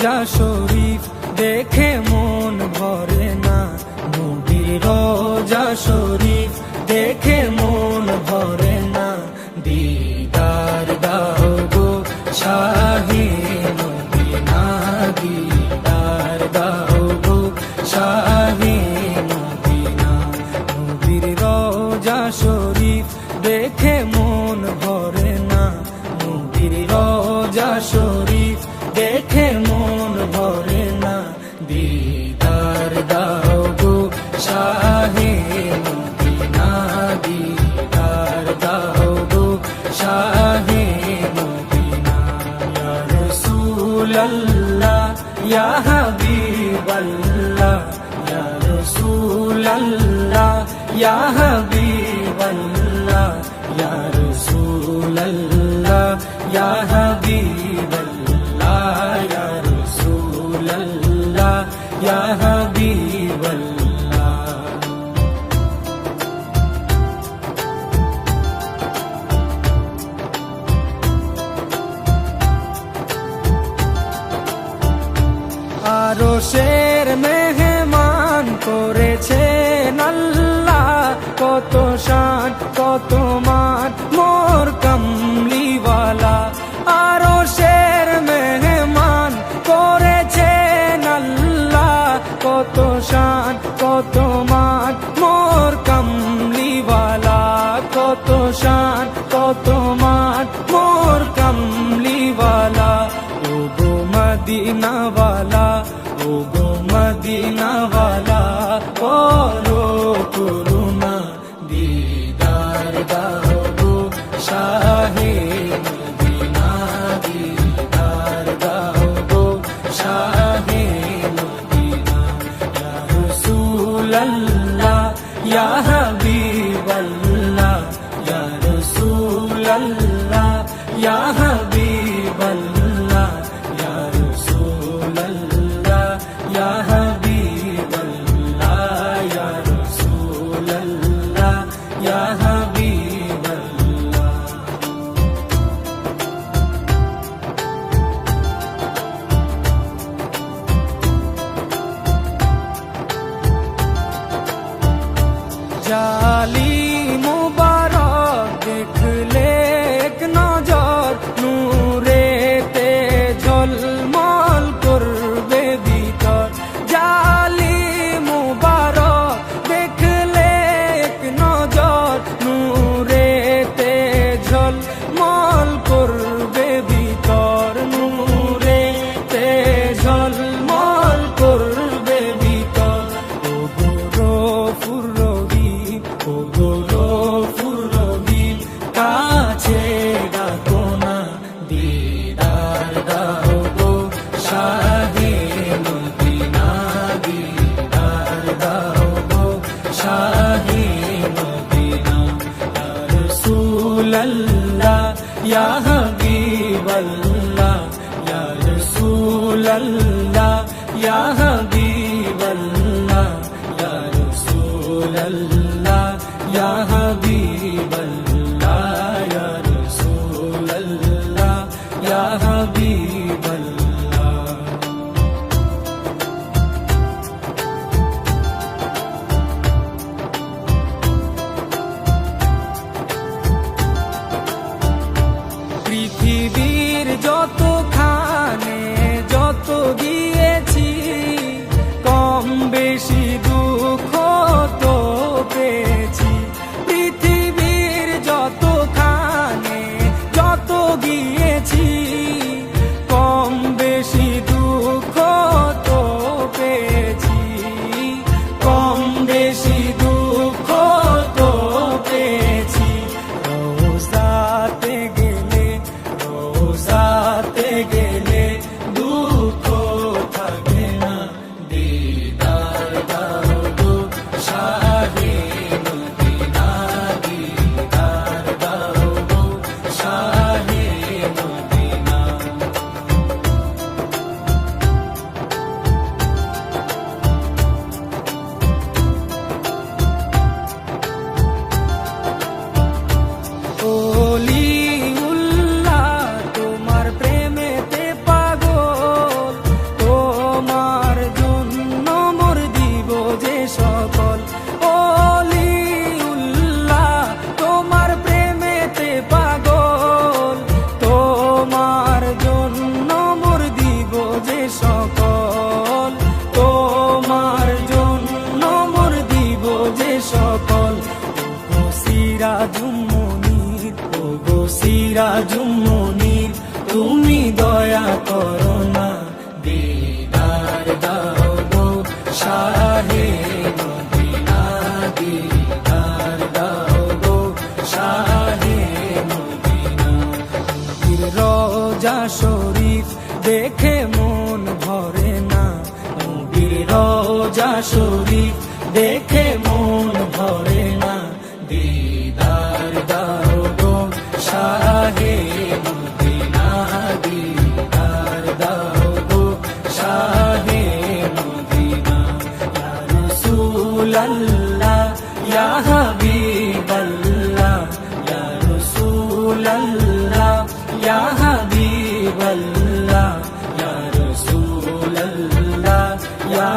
রোজা শরীফ দেখে মন ভরে না, নবীর রোজা শরীফ দেখে মন ভরে না। দিদার দাও গো শাহে মদিনা, দিদার দাও গো শাহে মদিনা। নবীর রোজা শরীফ দেখে মন ভরে না, নবীর রোজা শরীফ দেখে মন ভরে না। দিদার দাও গো শাহে মদিনা, দিদার দাও গো শাহে মদিনা। ইয়া রাসূলাল্লাহ ইয়া হাবিবাল্লাহ, ইয়া রাসূলাল্লাহ ইয়া হাবিবাল্লাহ, ইয়া রাসূলাল্লাহ ইয়া হাবিবাল্লাহ, ইয়া রাসূলাল্লাহ ইয়া হাবিবাল্লাহ। আরশের মেহমান করেছেন আল্লাহ, কত শান কত মান মোর কামলিওয়ালা। আরশের মেহমান করেছেন আল্লাহ, কত শান কত মান মোর কামলিওয়ালা, কত শান কত মান মোর কামলিওয়ালা। ও গো মদিনাওয়ালা, ও গো মদিনাওয়ালা, করো করুণা, দিদার দাও গো শাহে মদিনা, দিদার দাও গো শাহে মদিনা। ইয়া রাসূলাল্লাহ ইয়া হাবিবাল্লাহ, ইয়া রাসূলাল্লাহ ইয়া হাবিবাল্লাহ, ইয়া রাসূলাল্লাহ ইয়া হাবিবাল্লাহ, ইয়া রাসূলাল্লাহ ইয়া হাবিবাল্লাহ। জালি মুবারক দেখলে এক নজর, নূরেতে ঝলমল করবে ভিতর। জালি মুবারক দেখলে এক নজর, নূরেতে ঝলমল করবে ভিতর, নূরেতে ঝলমল করবে ভিতর। ও গো গফুর রহিম, ও গো গফুর রহিম, কাছে ডাকো না, দিদার দাও গো শাহে মদিনা, দিদার দাও গো শাহে মদিনা। ইয়া রাসূলাল্লাহ ইয়া হাবিবাল্লাহ, ইয়া রাসূলাল্লাহ ইয়া হাবিবাল্লাহ, ইয়া রাসূলাল্লাহ ইয়া হাবিবাল্লাহ, ইয়া রাসূলাল্লাহ ইয়া হাবিবাল্লাহ। পৃথিবীর যত খানে যত দেখে মন ভরে না, নবীর রওজা শরীফ দেখে মন ভরে না। দিদার দাও গো শাহে মদিনা, দিদার দাও গো শাহে মদিনা। ইয়া রাসূলাল্লাহ ইয়া হাবিবাল্লাহ, ইয়া রাসূলাল্লাহ ইয়া হাবিবাল্লাহ, ইয়া রাসূলাল্লাহ ইয়া